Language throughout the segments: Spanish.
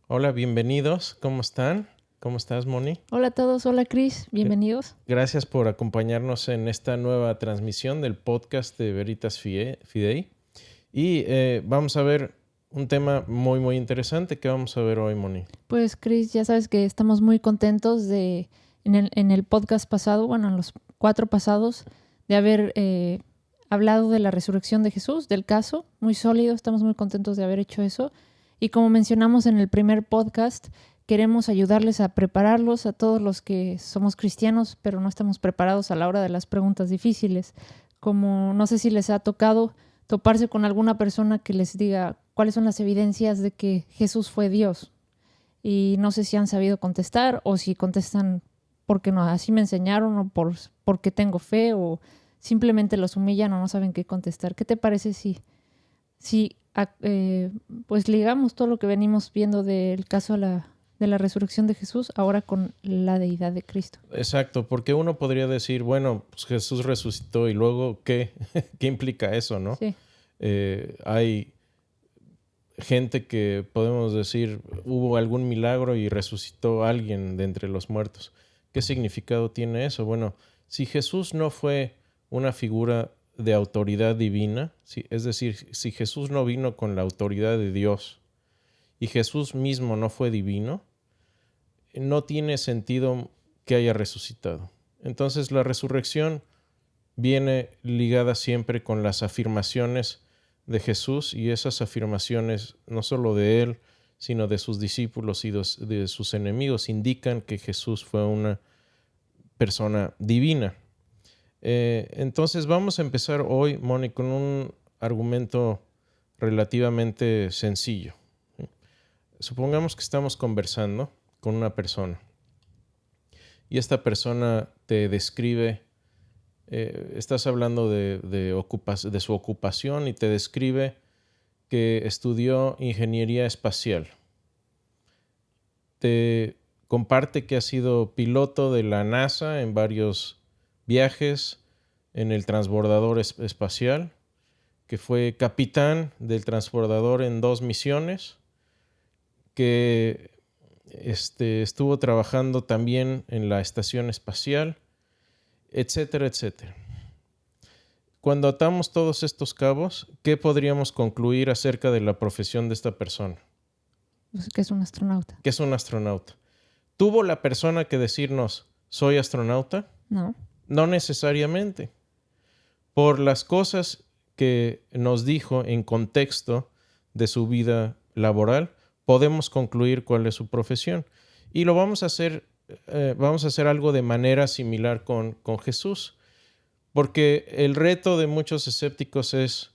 Hola, bienvenidos. ¿Cómo están? ¿Cómo estás, Moni? Hola a todos, hola Cris, bienvenidos. Gracias por acompañarnos en esta nueva transmisión del podcast de Veritas Fidei. Y vamos a ver un tema muy interesante que vamos a ver hoy, Moni. Pues Cris, ya sabes que estamos muy contentos en el podcast pasado, bueno, en los 4 pasados, de haber hablado de la resurrección de Jesús, del caso, muy sólido, estamos muy contentos de haber hecho eso. Y como mencionamos en el primer podcast, queremos ayudarles a prepararlos a todos los que somos cristianos, pero no estamos preparados a la hora de las preguntas difíciles. Como no sé si les ha tocado toparse con alguna persona que les diga cuáles son las evidencias de que Jesús fue Dios. Y no sé si han sabido contestar o si contestan porque no, así me enseñaron o porque tengo fe o simplemente los humillan o no saben qué contestar. ¿Qué te parece si pues ligamos todo lo que venimos viendo del caso de la resurrección de Jesús ahora con la deidad de Cristo? Exacto, porque uno podría decir, bueno, pues Jesús resucitó y luego, ¿qué? ¿Qué implica eso, no? Sí. Hay gente que podemos decir, hubo algún milagro y resucitó a alguien de entre los muertos. ¿Qué significado tiene eso? Bueno, si Jesús no fue una figura de autoridad divina, es decir, si Jesús no vino con la autoridad de Dios y Jesús mismo no fue divino, no tiene sentido que haya resucitado. Entonces la resurrección viene ligada siempre con las afirmaciones de Jesús, y esas afirmaciones, no solo de él, sino de sus discípulos y de sus enemigos, indican que Jesús fue una persona divina. Entonces vamos a empezar hoy, Moni, con un argumento relativamente sencillo. Supongamos que estamos conversando con una persona y esta persona te describe, estás hablando de su ocupación y te describe que estudió ingeniería espacial. Te comparte que ha sido piloto de la NASA en varios viajes en el transbordador espacial, que fue capitán del transbordador en 2 misiones, que estuvo trabajando también en la estación espacial, etcétera, etcétera. Cuando atamos todos estos cabos, ¿qué podríamos concluir acerca de la profesión de esta persona? Pues que es un astronauta. Que es un astronauta. ¿Tuvo la persona que decirnos, soy astronauta? No. No necesariamente. Por las cosas que nos dijo en contexto de su vida laboral, podemos concluir cuál es su profesión. Y lo vamos a hacer algo de manera similar con Jesús. Porque el reto de muchos escépticos es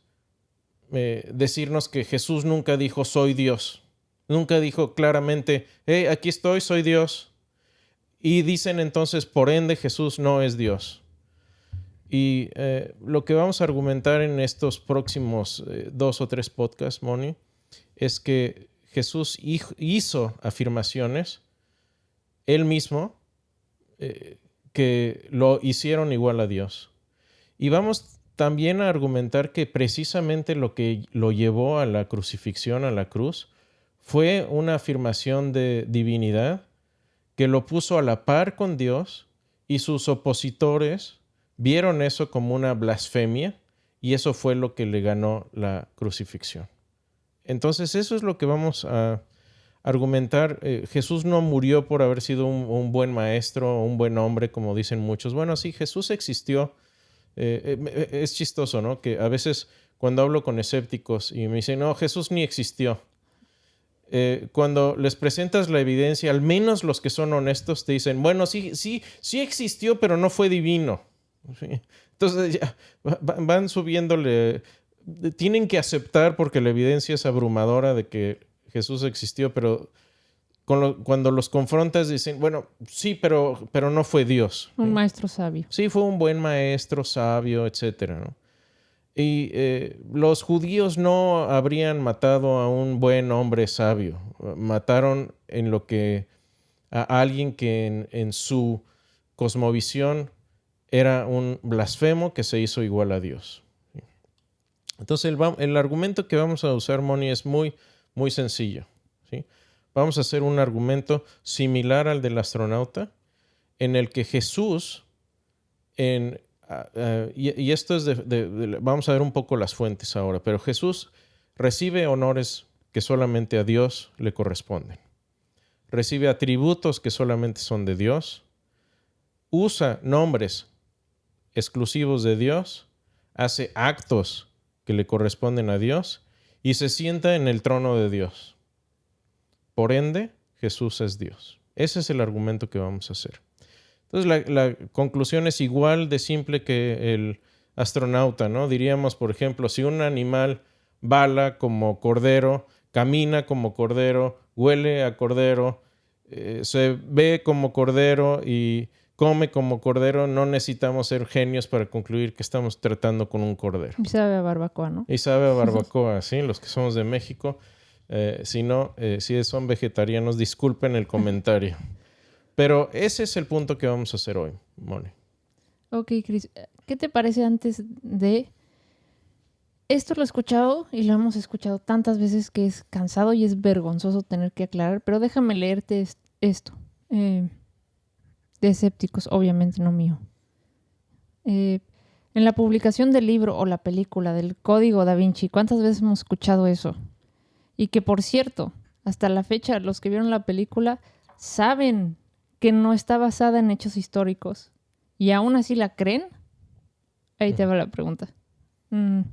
decirnos que Jesús nunca dijo soy Dios. Nunca dijo claramente, hey, aquí estoy, soy Dios. Y dicen entonces, por ende, Jesús no es Dios. Y lo que vamos a argumentar en estos próximos 2 o 3 podcasts, Moni, es que Jesús hizo afirmaciones él mismo que lo hicieron igual a Dios. Y vamos también a argumentar que precisamente lo que lo llevó a la crucifixión, a la cruz, fue una afirmación de divinidad que lo puso a la par con Dios, y sus opositores vieron eso como una blasfemia, y eso fue lo que le ganó la crucifixión. Entonces eso es lo que vamos a argumentar. Jesús no murió por haber sido un buen maestro o un buen hombre, como dicen muchos. Bueno, sí, Jesús existió. Es chistoso, ¿no? Que a veces cuando hablo con escépticos y me dicen, no, Jesús ni existió. Cuando les presentas la evidencia, al menos los que son honestos te dicen, bueno, sí existió, pero no fue divino. ¿Sí? Entonces ya van subiéndole, tienen que aceptar porque la evidencia es abrumadora de que Jesús existió, pero cuando los confrontas dicen, bueno, sí, pero no fue Dios. Un maestro sabio. Sí, fue un buen maestro, sabio, etcétera, ¿no? Y los judíos no habrían matado a un buen hombre sabio. Mataron a alguien que en su cosmovisión era un blasfemo que se hizo igual a Dios. Entonces el argumento que vamos a usar, Moni, es muy sencillo, ¿sí? vamos a hacer un argumento similar al del astronauta, en el que Jesús, y esto es vamos a ver un poco las fuentes ahora, pero Jesús recibe honores que solamente a Dios le corresponden. Recibe atributos que solamente son de Dios. Usa nombres exclusivos de Dios. Hace actos que le corresponden a Dios. Y se sienta en el trono de Dios. Por ende, Jesús es Dios. Ese es el argumento que vamos a hacer. Entonces, la conclusión es igual de simple que el astronauta, ¿no? Diríamos, por ejemplo, si un animal bala como cordero, camina como cordero, huele a cordero, se ve como cordero y come como cordero, no necesitamos ser genios para concluir que estamos tratando con un cordero. Y sabe a barbacoa, ¿no? Y sabe a barbacoa, ¿sí? Los que somos de México. Si no, si son vegetarianos, disculpen el comentario. Pero ese es el punto que vamos a hacer hoy, Moni. Ok, Cris. ¿Qué te parece antes de... Esto lo he escuchado y lo hemos escuchado tantas veces que es cansado y es vergonzoso tener que aclarar, pero déjame leerte esto. De escépticos, obviamente no mío. En la publicación del libro o la película del Código Da Vinci, ¿cuántas veces hemos escuchado eso? Y que, por cierto, hasta la fecha, los que vieron la película saben que no está basada en hechos históricos y aún así la creen. Ahí te va la pregunta. En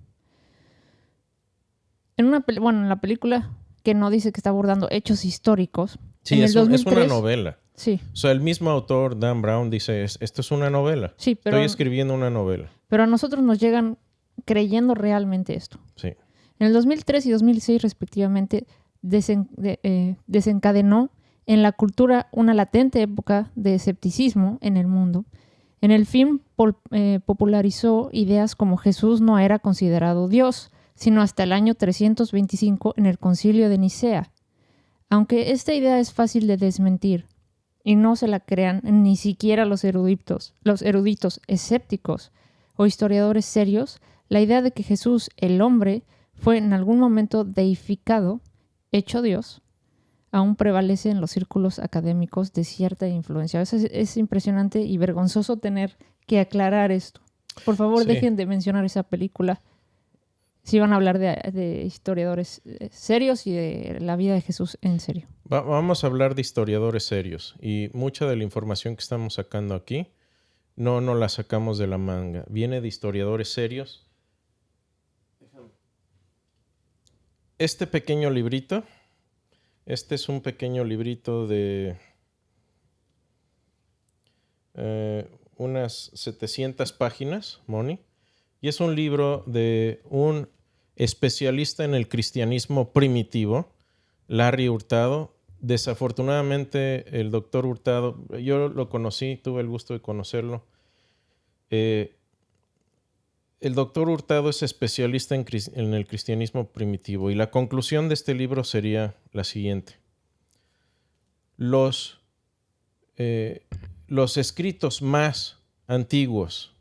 la película, que no dice que está abordando hechos históricos. Sí, es una novela. Sí. O sea, el mismo autor, Dan Brown, dice, esto es una novela. Sí, pero, estoy escribiendo una novela. Pero a nosotros nos llegan creyendo realmente esto. Sí. En el 2003 y 2006, respectivamente, desencadenó en la cultura una latente época de escepticismo en el mundo. En el film popularizó ideas como Jesús no era considerado Dios, sino hasta el año 325 en el Concilio de Nicea. Aunque esta idea es fácil de desmentir y no se la crean ni siquiera los eruditos escépticos o historiadores serios, la idea de que Jesús, el hombre, fue en algún momento deificado, hecho Dios, aún prevalece en los círculos académicos de cierta influencia. Es impresionante y vergonzoso tener que aclarar esto. Por favor, sí. Dejen de mencionar esa película si van a hablar de historiadores serios y de la vida de Jesús en serio. Vamos a hablar de historiadores serios y mucha de la información que estamos sacando aquí no la sacamos de la manga. Viene de historiadores serios. Este pequeño librito, este es un pequeño librito de unas 700 páginas, Moni, y es un libro de un especialista en el cristianismo primitivo, Larry Hurtado. Desafortunadamente, el doctor Hurtado, yo lo conocí, tuve el gusto de conocerlo. El doctor Hurtado es especialista en el cristianismo primitivo y la conclusión de este libro sería la siguiente. Los escritos más antiguos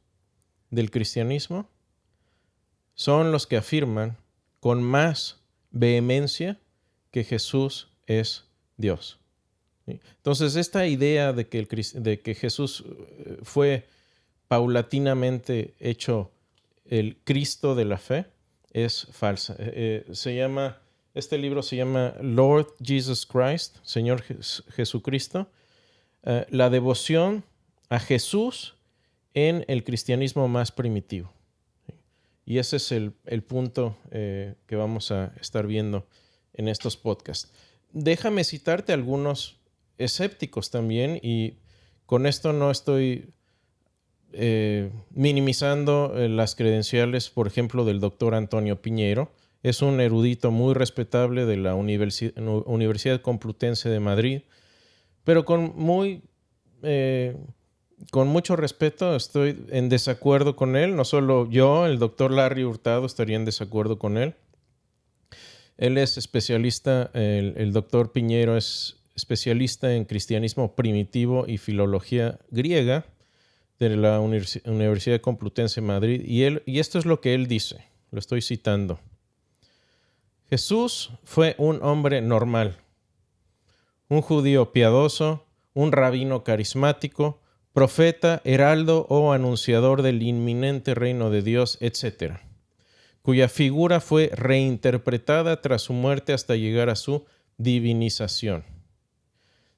del cristianismo son los que afirman con más vehemencia que Jesús es Dios. Entonces, esta idea de que Jesús fue paulatinamente hecho el Cristo de la fe es falsa. Este libro se llama Lord Jesus Christ, Señor Jesucristo, la devoción a Jesús en el cristianismo más primitivo. Y ese es el punto que vamos a estar viendo en estos podcasts. Déjame citarte algunos escépticos también, y con esto no estoy minimizando las credenciales, por ejemplo, del doctor Antonio Piñeiro. Es un erudito muy respetable de la Universidad Complutense de Madrid, pero con mucho respeto estoy en desacuerdo con él. No solo yo, el doctor Larry Hurtado estaría en desacuerdo con él. Él es especialista, el doctor Piñeiro es especialista en cristianismo primitivo y filología griega de la Universidad Complutense de Madrid. Y esto es lo que él dice, lo estoy citando. Jesús fue un hombre normal. un judío piadoso, un rabino carismático, profeta, heraldo o anunciador del inminente reino de Dios, etc., cuya figura fue reinterpretada tras su muerte hasta llegar a su divinización.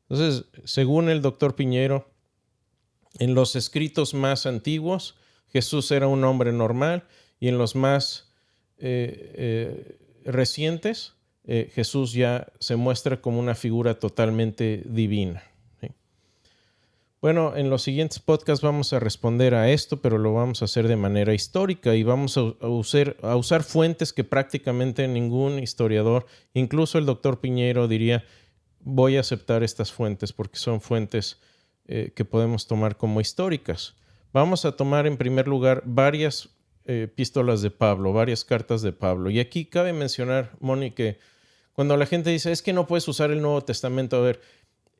Entonces, según el doctor Piñeiro, en los escritos más antiguos, Jesús era un hombre normal, y en los más recientes, Jesús ya se muestra como una figura totalmente divina. ¿Sí? Bueno, en los siguientes podcasts vamos a responder a esto, pero lo vamos a hacer de manera histórica y vamos a usar fuentes que prácticamente ningún historiador, incluso el doctor Piñeiro, diría: voy a aceptar estas fuentes porque son fuentes que podemos tomar como históricas. Vamos a tomar en primer lugar varias epístolas de Pablo, varias cartas de Pablo. Y aquí cabe mencionar, Moni, que cuando la gente dice, es que no puedes usar el Nuevo Testamento, a ver,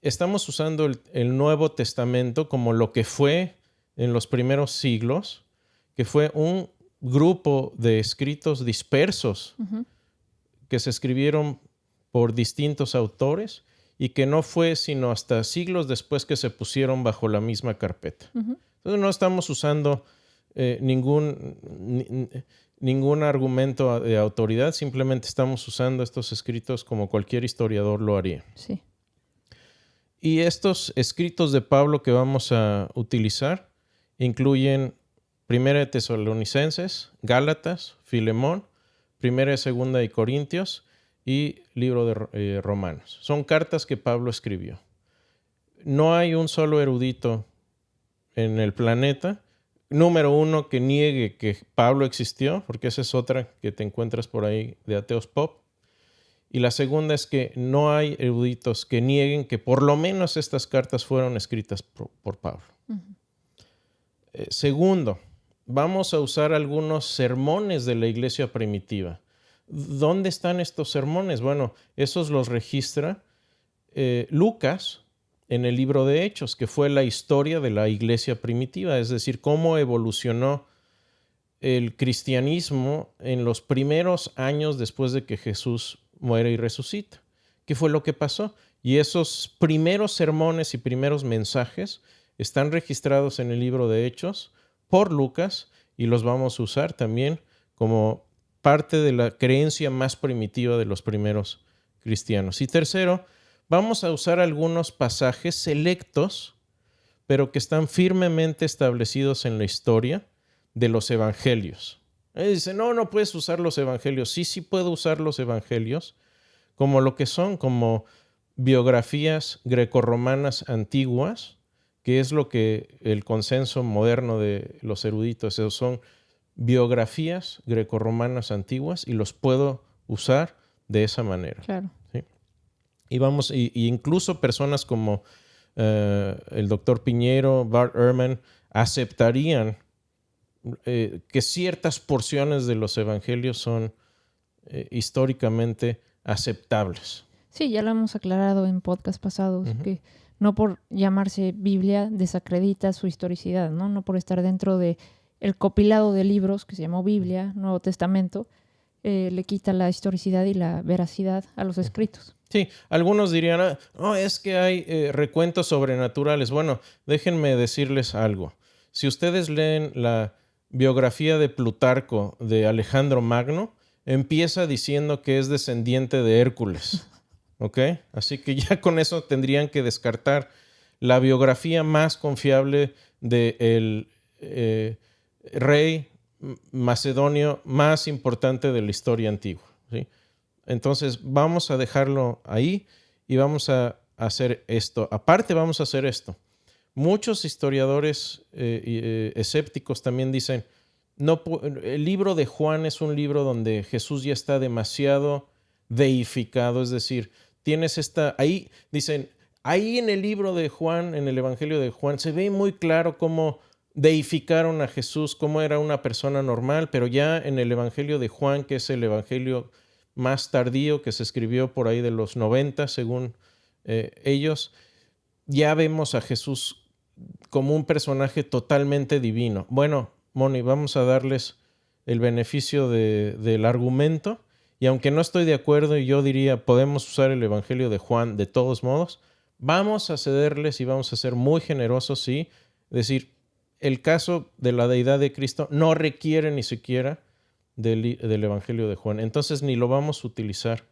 estamos usando el Nuevo Testamento como lo que fue en los primeros siglos, que fue un grupo de escritos dispersos que se escribieron por distintos autores y que no fue sino hasta siglos después que se pusieron bajo la misma carpeta. Entonces no estamos usando ningún argumento de autoridad, simplemente estamos usando estos escritos como cualquier historiador lo haría. Sí. Y estos escritos de Pablo que vamos a utilizar incluyen 1 de Tesalonicenses, Gálatas, Filemón, 1 y 2 de Corintios y libro de Romanos. Son cartas que Pablo escribió. No hay un solo erudito en el planeta, número uno, que niegue que Pablo existió, porque esa es otra que te encuentras por ahí de ateos pop. Y la segunda es que no hay eruditos que nieguen que por lo menos estas cartas fueron escritas por Pablo. Segundo, vamos a usar algunos sermones de la iglesia primitiva. ¿Dónde están estos sermones? Bueno, esos los registra Lucas en el libro de Hechos, que fue la historia de la iglesia primitiva, es decir, cómo evolucionó el cristianismo en los primeros años después de que Jesús muere y resucita. ¿Qué fue lo que pasó? Y esos primeros sermones y primeros mensajes están registrados en el libro de Hechos por Lucas y los vamos a usar también como parte de la creencia más primitiva de los primeros cristianos. Y tercero, vamos a usar algunos pasajes selectos, pero que están firmemente establecidos en la historia de los evangelios. Dice, no puedes usar los evangelios. Sí puedo usar los evangelios como lo que son, como biografías grecorromanas antiguas, que es lo que el consenso moderno de los eruditos, esos son biografías grecorromanas antiguas y los puedo usar de esa manera. Claro. ¿Sí? Y incluso personas como el doctor Piñeiro, Bart Ehrman, aceptarían que ciertas porciones de los evangelios son históricamente aceptables. Sí, ya lo hemos aclarado en podcast pasados, que no por llamarse Biblia desacredita su historicidad, ¿no? No por estar dentro de el compilado de libros que se llamó Biblia, Nuevo Testamento, le quita la historicidad y la veracidad a los escritos. Sí, algunos dirían, es que hay recuentos sobrenaturales. Bueno, déjenme decirles algo. Si ustedes leen la biografía de Plutarco de Alejandro Magno, empieza diciendo que es descendiente de Hércules. ¿Ok? Así que ya con eso tendrían que descartar la biografía más confiable del rey macedonio más importante de la historia antigua. ¿Sí? Entonces vamos a dejarlo ahí y vamos a hacer esto. Aparte vamos a hacer esto. Muchos historiadores escépticos también dicen, el libro de Juan es un libro donde Jesús ya está demasiado deificado, es decir, ahí dicen, ahí en el libro de Juan, en el Evangelio de Juan, se ve muy claro cómo deificaron a Jesús, cómo era una persona normal, pero ya en el Evangelio de Juan, que es el Evangelio más tardío, que se escribió por ahí de los 90, según ellos, ya vemos a Jesús como un personaje totalmente divino. Bueno, Moni, vamos a darles el beneficio del argumento y aunque no estoy de acuerdo, y yo diría, podemos usar el Evangelio de Juan de todos modos, vamos a cederles y vamos a ser muy generosos, sí. Es decir, el caso de la deidad de Cristo no requiere ni siquiera del Evangelio de Juan. Entonces ni lo vamos a utilizar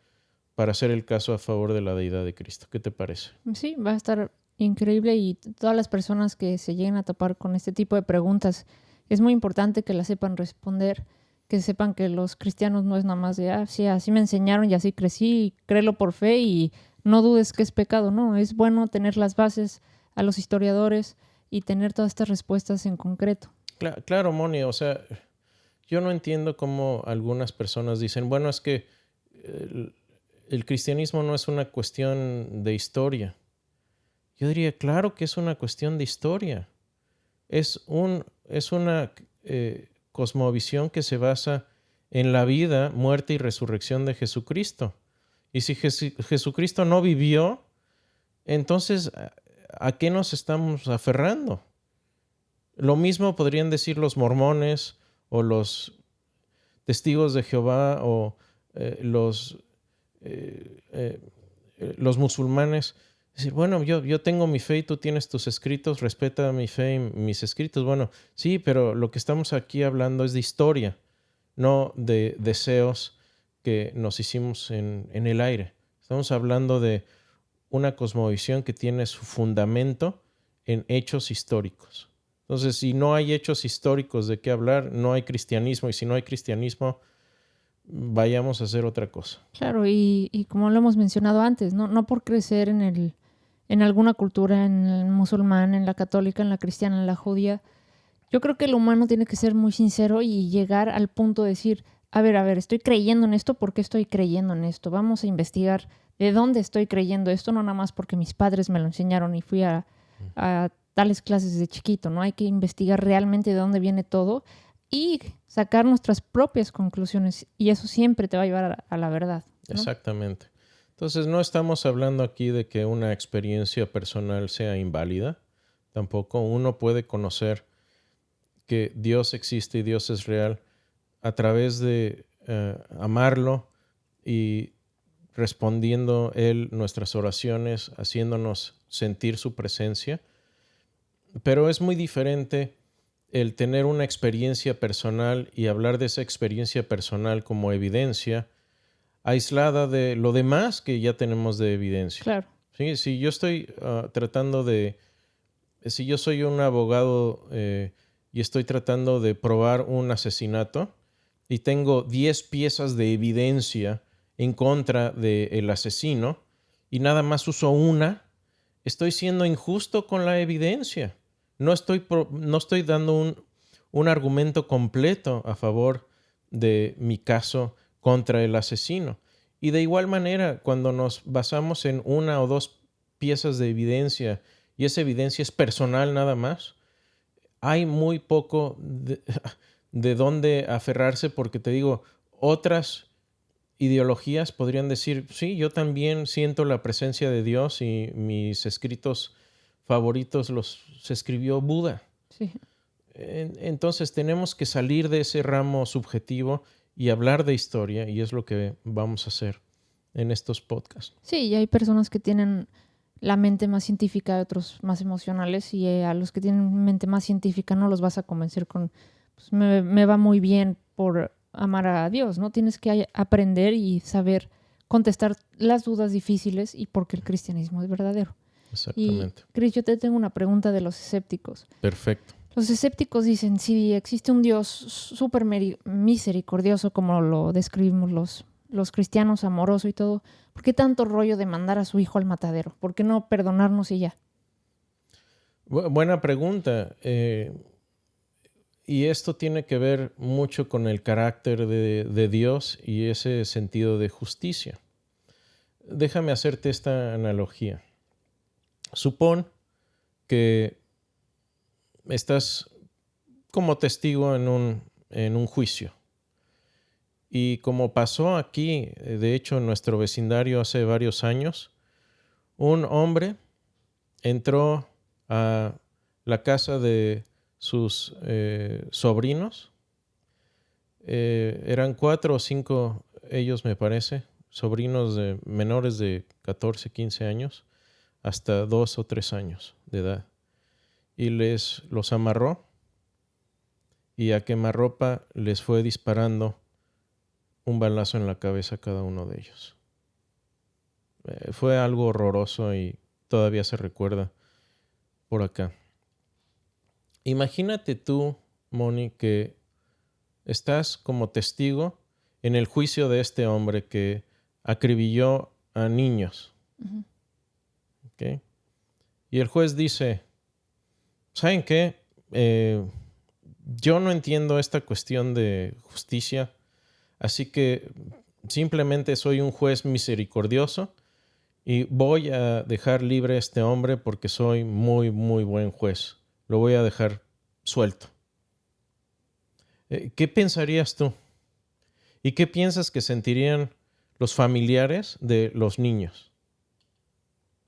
para hacer el caso a favor de la deidad de Cristo. ¿Qué te parece? Sí, va a estar increíble y todas las personas que se lleguen a topar con este tipo de preguntas, es muy importante que las sepan responder, que sepan que los cristianos no es nada más de, sí, así me enseñaron y así crecí, créelo por fe y no dudes que es pecado. No, es bueno tener las bases a los historiadores y tener todas estas respuestas en concreto. Claro, Moni, o sea, yo no entiendo cómo algunas personas dicen, bueno, es que el cristianismo no es una cuestión de historia. Yo diría, claro que es una cuestión de historia. Es una cosmovisión que se basa en la vida, muerte y resurrección de Jesucristo. Y si Jesucristo no vivió, entonces, ¿a qué nos estamos aferrando? Lo mismo podrían decir los mormones o los testigos de Jehová o los musulmanes. Es decir, bueno, yo tengo mi fe y tú tienes tus escritos, respeta mi fe y mis escritos. Bueno, sí, pero lo que estamos aquí hablando es de historia, no de deseos que nos hicimos en el aire. Estamos hablando de una cosmovisión que tiene su fundamento en hechos históricos. Entonces, si no hay hechos históricos de qué hablar, no hay cristianismo, y si no hay cristianismo, vayamos a hacer otra cosa. Claro, y como lo hemos mencionado antes, no por crecer en alguna cultura, en el musulmán, en la católica, en la cristiana, en la judía, yo creo que el humano tiene que ser muy sincero y llegar al punto de decir, a ver, estoy creyendo en esto, ¿por qué estoy creyendo en esto? Vamos a investigar de dónde estoy creyendo esto, no nada más porque mis padres me lo enseñaron y fui a tales clases desde chiquito, ¿no? Hay que investigar realmente de dónde viene todo y sacar nuestras propias conclusiones, y eso siempre te va a llevar a la verdad, ¿no? Exactamente. Entonces, no estamos hablando aquí de que una experiencia personal sea inválida. Tampoco uno puede conocer que Dios existe y Dios es real a través de amarlo y respondiendo Él nuestras oraciones, haciéndonos sentir su presencia. Pero es muy diferente el tener una experiencia personal y hablar de esa experiencia personal como evidencia aislada de lo demás que ya tenemos de evidencia. Claro. ¿Sí? Si yo estoy si yo soy un abogado y estoy tratando de probar un asesinato y tengo 10 piezas de evidencia en contra del asesino y nada más uso una, estoy siendo injusto con la evidencia. No estoy dando un argumento completo a favor de mi caso contra el asesino. Y de igual manera, cuando nos basamos en una o dos piezas de evidencia y esa evidencia es personal nada más, hay muy poco de dónde aferrarse, porque te digo, otras ideologías podrían decir, sí, yo también siento la presencia de Dios y mis escritos favoritos los escribió Buda. Sí. Entonces tenemos que salir de ese ramo subjetivo y hablar de historia, y es lo que vamos a hacer en estos podcasts. Sí, y hay personas que tienen la mente más científica, otros más emocionales, y a los que tienen mente más científica no los vas a convencer con, pues me va muy bien por amar a Dios, ¿no? Tienes que aprender y saber contestar las dudas difíciles y por qué el cristianismo es verdadero. Exactamente. Y, Cris, yo te tengo una pregunta de los escépticos. Perfecto. Los escépticos dicen, si existe un Dios súper misericordioso, como lo describimos los cristianos, amoroso y todo, ¿por qué tanto rollo de mandar a su hijo al matadero? ¿Por qué no perdonarnos y ya? Buena pregunta. Y esto tiene que ver mucho con el carácter de Dios y ese sentido de justicia. Déjame hacerte esta analogía. Supón que estás como testigo en un juicio. Y como pasó aquí, de hecho en nuestro vecindario hace varios años, un hombre entró a la casa de sus sobrinos. Eran 4 o 5 ellos, me parece, sobrinos de menores de 14, 15 años, hasta 2 o 3 años de edad. Y los amarró y a quemarropa les fue disparando un balazo en la cabeza a cada uno de ellos. Fue algo horroroso y todavía se recuerda por acá. Imagínate tú, Moni, que estás como testigo en el juicio de este hombre que acribilló a niños. Ujú. ¿Okay? Y el juez dice, ¿saben qué? Yo no entiendo esta cuestión de justicia, así que simplemente soy un juez misericordioso y voy a dejar libre a este hombre porque soy muy, muy buen juez. Lo voy a dejar suelto. ¿Qué pensarías tú? ¿Y qué piensas que sentirían los familiares de los niños?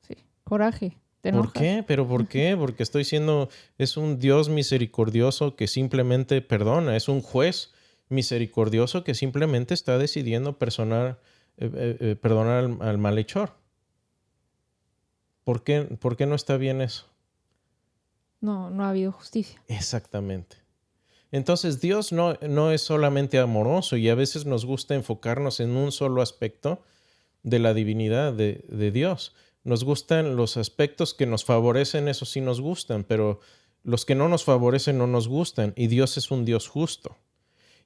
Sí, coraje, te ¿Por enojas. qué? ¿Pero por qué? Porque es un Dios misericordioso que simplemente perdona, es un juez misericordioso que simplemente está decidiendo perdonar al malhechor. ¿Por qué no está bien eso? No, no ha habido justicia. Exactamente. Entonces Dios no es solamente amoroso y a veces nos gusta enfocarnos en un solo aspecto de la divinidad de Dios. Nos gustan los aspectos que nos favorecen, eso sí nos gustan, pero los que no nos favorecen no nos gustan y Dios es un Dios justo.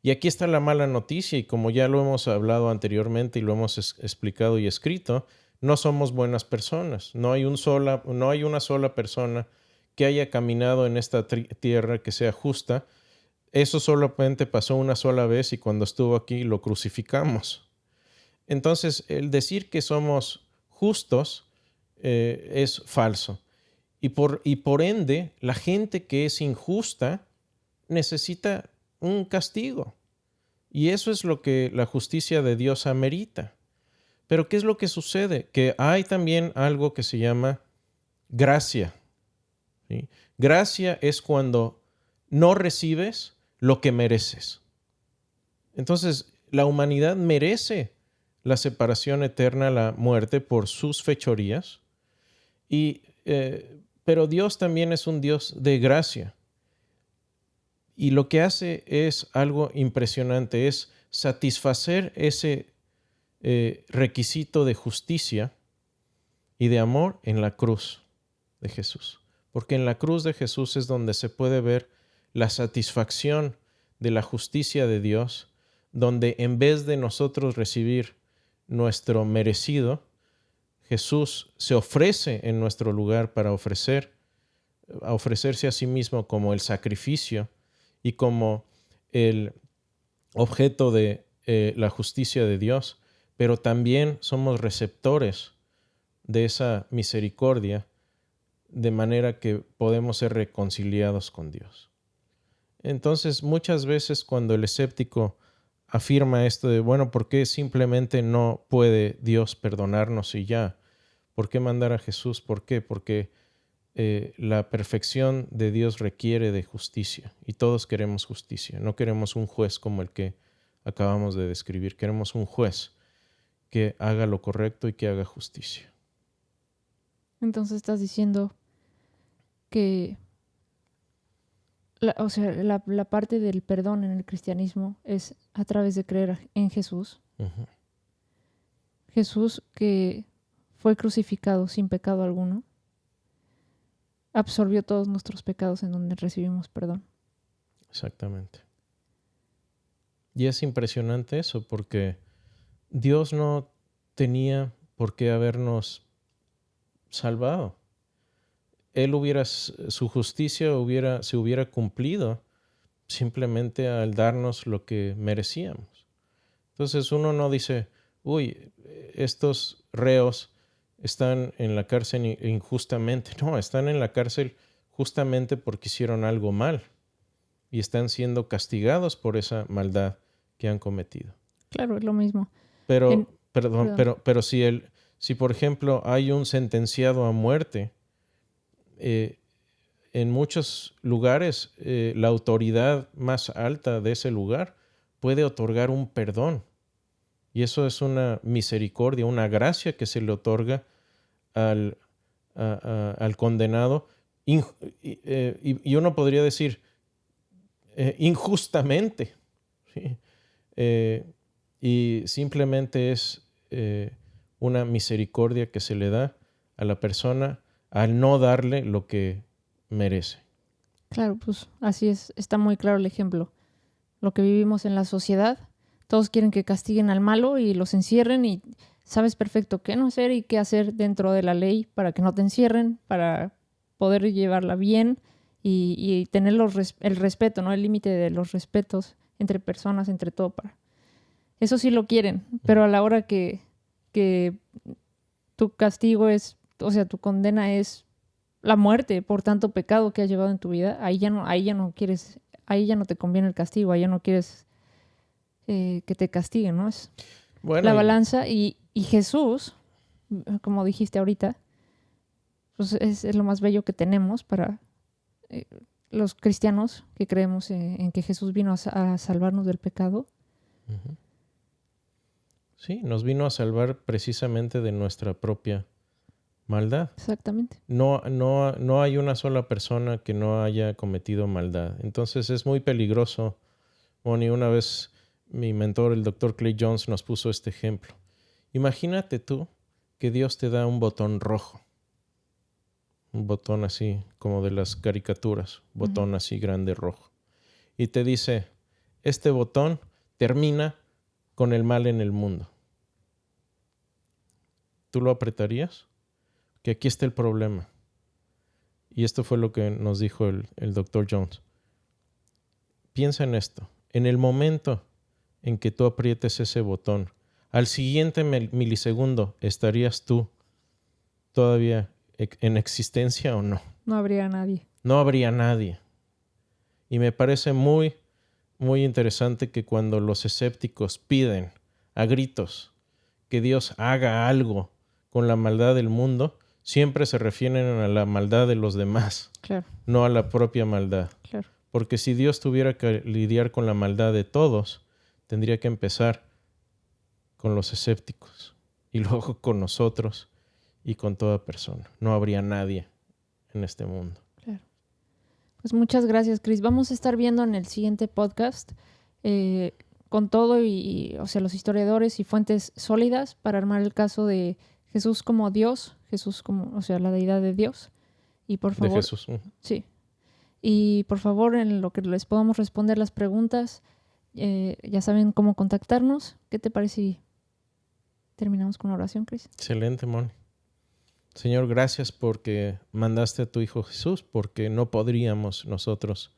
Y aquí está la mala noticia y como ya lo hemos hablado anteriormente y lo hemos explicado y escrito, no somos buenas personas. No hay una sola persona que haya caminado en esta tierra que sea justa. Eso solamente pasó una sola vez y cuando estuvo aquí lo crucificamos. Entonces, el decir que somos justos es falso. Y por ende, la gente que es injusta necesita un castigo. Y eso es lo que la justicia de Dios amerita. Pero ¿qué es lo que sucede? Que hay también algo que se llama gracia. ¿Sí? Gracia es cuando no recibes lo que mereces. Entonces, la humanidad merece la separación eterna, la muerte por sus fechorías, pero Dios también es un Dios de gracia. Y lo que hace es algo impresionante, es satisfacer ese requisito de justicia y de amor en la cruz de Jesús. Porque en la cruz de Jesús es donde se puede ver la satisfacción de la justicia de Dios, donde en vez de nosotros recibir nuestro merecido, Jesús se ofrece en nuestro lugar para ofrecerse a sí mismo como el sacrificio y como el objeto de la justicia de Dios, pero también somos receptores de esa misericordia, de manera que podemos ser reconciliados con Dios. Entonces, muchas veces cuando el escéptico afirma esto de, bueno, ¿por qué simplemente no puede Dios perdonarnos y ya? ¿Por qué mandar a Jesús? ¿Por qué? Porque la perfección de Dios requiere de justicia y todos queremos justicia. No queremos un juez como el que acabamos de describir. Queremos un juez que haga lo correcto y que haga justicia. Entonces estás diciendo que la parte del perdón en el cristianismo es a través de creer en Jesús. Uh-huh. Jesús que fue crucificado sin pecado alguno, absorbió todos nuestros pecados en donde recibimos perdón. Exactamente. Y es impresionante eso porque Dios no tenía por qué habernos salvado. Su justicia se hubiera cumplido simplemente al darnos lo que merecíamos. Entonces uno no dice, uy, estos reos están en la cárcel injustamente. No, están en la cárcel justamente porque hicieron algo mal y están siendo castigados por esa maldad que han cometido. Claro, es lo mismo. Pero si por ejemplo hay un sentenciado a muerte, en muchos lugares la autoridad más alta de ese lugar puede otorgar un perdón Y eso es una misericordia, una gracia que se le otorga al condenado. Y uno podría decir injustamente. ¿Sí? Y simplemente es una misericordia que se le da a la persona al no darle lo que merece. Claro, pues así es, está muy claro el ejemplo. Lo que vivimos en la sociedad, todos quieren que castiguen al malo y los encierren y sabes perfecto qué no hacer y qué hacer dentro de la ley para que no te encierren, para poder llevarla bien y tener el respeto, ¿no? El límite de los respetos entre personas, entre todo. Eso sí lo quieren, pero a la hora que tu castigo es, o sea, tu condena es la muerte por tanto pecado que has llevado en tu vida, ahí ya no quieres, ahí ya no te conviene el castigo, ahí ya no quieres que te castiguen, ¿no? Es la balanza y Jesús, como dijiste ahorita, pues es lo más bello que tenemos para los cristianos que creemos en que Jesús vino a salvarnos del pecado. Uh-huh. Sí, nos vino a salvar precisamente de nuestra propia maldad. Exactamente. No hay una sola persona que no haya cometido maldad. Entonces es muy peligroso. Moni, una vez mi mentor, el Dr. Clay Jones, nos puso este ejemplo. Imagínate tú que Dios te da un botón rojo. Un botón así como de las caricaturas. Botón así grande rojo. Y te dice, este botón termina con el mal en el mundo. ¿Tú lo apretarías? Que aquí está el problema. Y esto fue lo que nos dijo el Dr. Jones. Piensa en esto. En el momento en que tú aprietes ese botón, al siguiente milisegundo, ¿estarías tú todavía en existencia o no? No habría nadie. No habría nadie. Y me parece muy, muy interesante que cuando los escépticos piden a gritos que Dios haga algo con la maldad del mundo, siempre se refieren a la maldad de los demás, claro, no a la propia maldad. Claro. Porque si Dios tuviera que lidiar con la maldad de todos, tendría que empezar con los escépticos y luego con nosotros y con toda persona. No habría nadie en este mundo. Claro. Pues muchas gracias, Chris. Vamos a estar viendo en el siguiente podcast con todo o sea, los historiadores y fuentes sólidas para armar el caso de Jesús como Dios, Jesús como, o sea, la deidad de Dios. Y por favor, de Jesús. Sí. Y por favor, en lo que les podamos responder las preguntas, ya saben cómo contactarnos. ¿Qué te parece si terminamos con una oración, Chris? Excelente, Moni. Señor, gracias porque mandaste a tu Hijo Jesús, porque no podríamos nosotros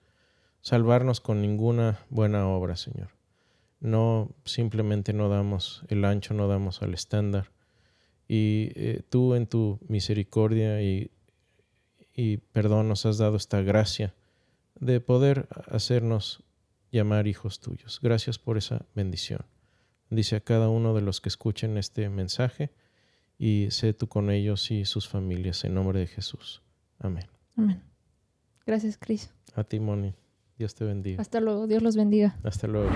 salvarnos con ninguna buena obra, Señor. No, simplemente no damos el ancho, no damos al estándar. Y tú en tu misericordia y perdón nos has dado esta gracia de poder hacernos llamar hijos tuyos. Gracias por esa bendición. Bendice a cada uno de los que escuchen este mensaje y sé tú con ellos y sus familias en nombre de Jesús. Amén. Amén. Gracias, Chris. A ti, Moni. Dios te bendiga. Hasta luego. Dios los bendiga. Hasta luego.